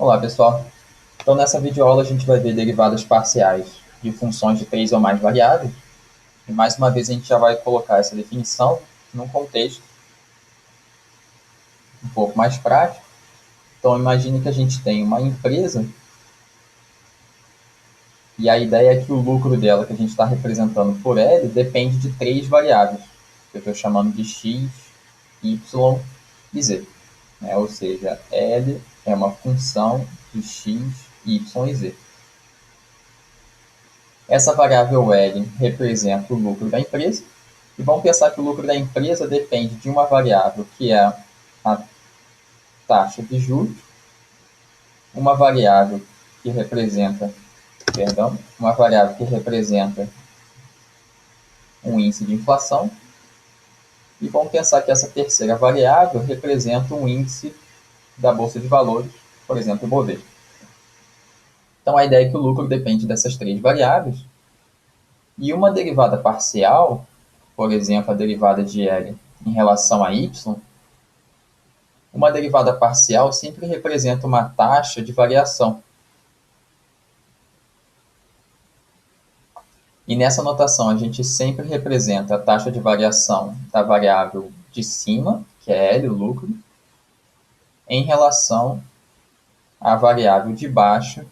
Olá, pessoal. Então, nessa videoaula, a gente vai ver derivadas parciais de funções de três ou mais variáveis. E, mais uma vez, a gente já vai colocar essa definição num contexto um pouco mais prático. Então, imagine que a gente tem uma empresa e a ideia é que o lucro dela, que a gente está representando por L, depende de três variáveis, que eu estou chamando de x, y e z. Ou seja, L é uma função de x, y e z. Essa variável L representa o lucro da empresa. E vamos pensar que o lucro da empresa depende de uma variável que é a taxa de juros, uma variável que representa, uma variável que representa um índice de inflação. E vamos pensar que essa terceira variável representa um índice da Bolsa de Valores, por exemplo, o Bovespa. Então, a ideia é que o lucro depende dessas três variáveis. E uma derivada parcial, por exemplo, a derivada de L em relação a y, uma derivada parcial sempre representa uma taxa de variação. E nessa notação a gente sempre representa a taxa de variação da variável de cima, que é L, o lucro, em relação à variável de baixo,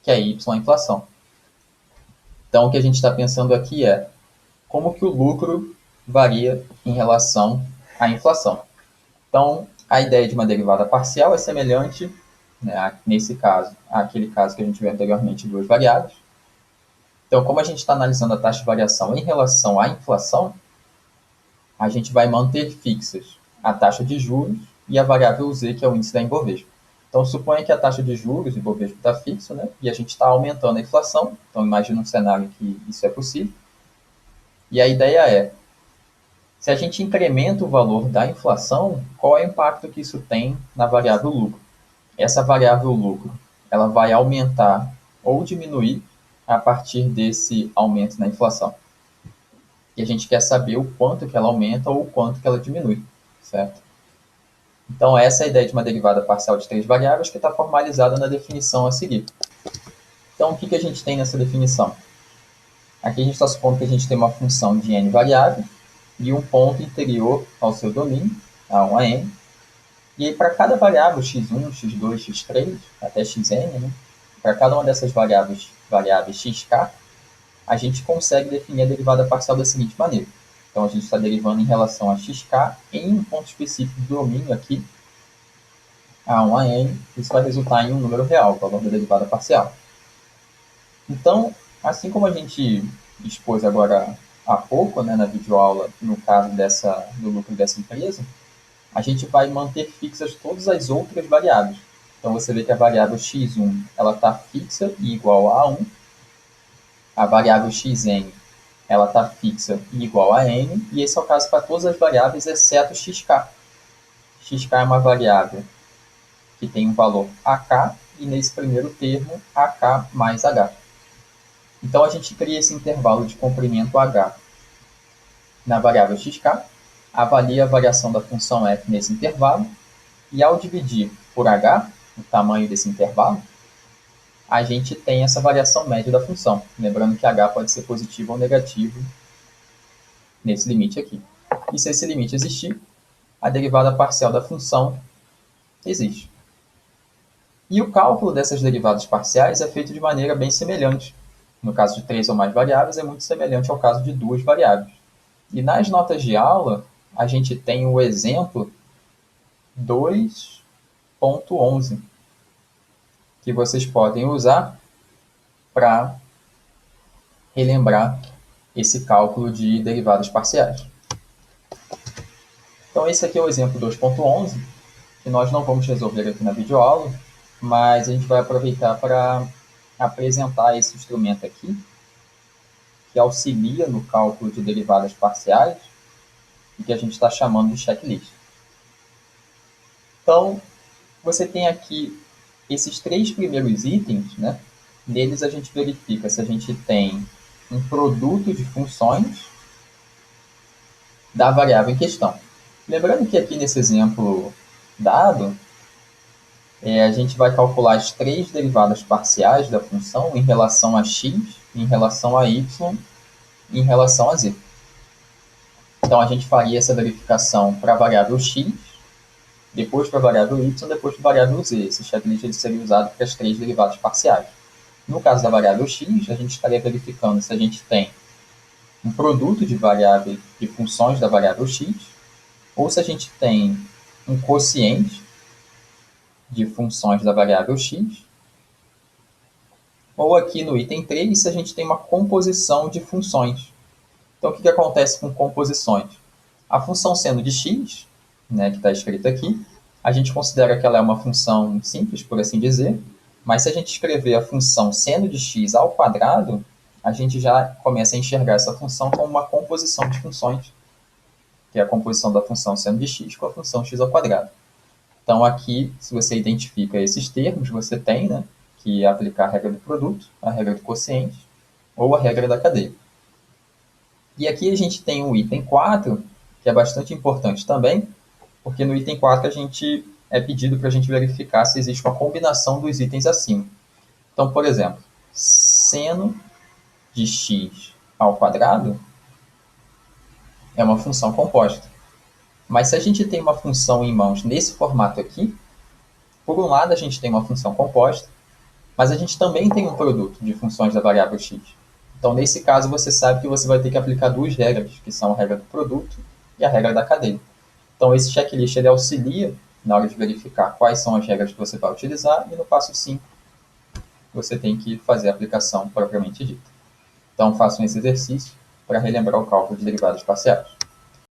que é Y, a inflação. Então o que a gente está pensando aqui é como que o lucro varia em relação à inflação. Então a ideia de uma derivada parcial é semelhante, nesse caso, àquele caso que a gente viu anteriormente, duas variáveis. Então, como a gente está analisando a taxa de variação em relação à inflação, a gente vai manter fixas a taxa de juros e a variável Z, que é o índice da Ibovespa. Então, suponha que a taxa de juros do Ibovespa está fixa, e a gente está aumentando a inflação. Então, imagine um cenário que isso é possível. E a ideia é, se a gente incrementa o valor da inflação, qual é o impacto que isso tem na variável lucro? Essa variável lucro, ela vai aumentar ou diminuir a partir desse aumento na inflação. E a gente quer saber o quanto que ela aumenta ou o quanto que ela diminui, certo? Então, essa é a ideia de uma derivada parcial de três variáveis que está formalizada na definição a seguir. Então, o que a gente tem nessa definição? Aqui a gente está supondo que a gente tem uma função de n variáveis e um ponto interior ao seu domínio, A1 a n. E aí, para cada variável, x1, x2, x3, até xn, para cada uma dessas variáveis xk, a gente consegue definir a derivada parcial da seguinte maneira. Então, a gente está derivando em relação a xk em um ponto específico do domínio aqui, A1 a n, isso vai resultar em um número real, o valor da derivada parcial. Então, assim como a gente expôs agora há pouco, na videoaula, no caso do lucro dessa empresa, a gente vai manter fixas todas as outras variáveis. Então, você vê que a variável x1 ela está fixa e igual a 1, a variável xn ela está fixa e igual a n, e esse é o caso para todas as variáveis, exceto xk. Xk é uma variável que tem um valor ak, e nesse primeiro termo, ak mais h. Então, a gente cria esse intervalo de comprimento h na variável xk, avalia a variação da função f nesse intervalo, e ao dividir por h, o tamanho desse intervalo, a gente tem essa variação média da função. Lembrando que h pode ser positivo ou negativo nesse limite aqui. E se esse limite existir, a derivada parcial da função existe. E o cálculo dessas derivadas parciais é feito de maneira bem semelhante. No caso de três ou mais variáveis, é muito semelhante ao caso de duas variáveis. E nas notas de aula, a gente tem o exemplo 2.11, que vocês podem usar para relembrar esse cálculo de derivadas parciais. Então, esse aqui é o exemplo 2.11, que nós não vamos resolver aqui na videoaula, mas a gente vai aproveitar para apresentar esse instrumento aqui, que auxilia no cálculo de derivadas parciais e que a gente está chamando de checklist. Então, você tem aqui esses três primeiros itens, neles a gente verifica se a gente tem um produto de funções da variável em questão. Lembrando que aqui nesse exemplo dado, A gente vai calcular as três derivadas parciais da função em relação a x, em relação a y, em relação a z. Então, a gente faria essa verificação para a variável x, depois para a variável y, depois para a variável z. Esse checklist ele seria usado para as três derivadas parciais. No caso da variável x, a gente estaria verificando se a gente tem um produto de variáveis de funções da variável x, ou se a gente tem um quociente de funções da variável x, ou aqui no item 3, se a gente tem uma composição de funções. Então, o que acontece com composições? A função sendo de x, né, que está escrita aqui, a gente considera que ela é uma função simples, por assim dizer, mas se a gente escrever a função sendo de x ao quadrado, a gente já começa a enxergar essa função como uma composição de funções, que é a composição da função sendo de x com a função x ao quadrado. Então, aqui, se você identifica esses termos, você tem, né, que aplicar a regra do produto, a regra do quociente ou a regra da cadeia. E aqui a gente tem o item 4, que é bastante importante também, porque no item 4 a gente é pedido para a gente verificar se existe uma combinação dos itens acima. Então, por exemplo, seno de x ao quadrado é uma função composta. Mas se a gente tem uma função em mãos nesse formato aqui, por um lado a gente tem uma função composta, mas a gente também tem um produto de funções da variável x. Então, nesse caso, você sabe que você vai ter que aplicar duas regras, que são a regra do produto e a regra da cadeia. Então, esse checklist ele auxilia na hora de verificar quais são as regras que você vai utilizar, e no passo 5 você tem que fazer a aplicação propriamente dita. Então, façam esse exercício para relembrar o cálculo de derivadas parciais.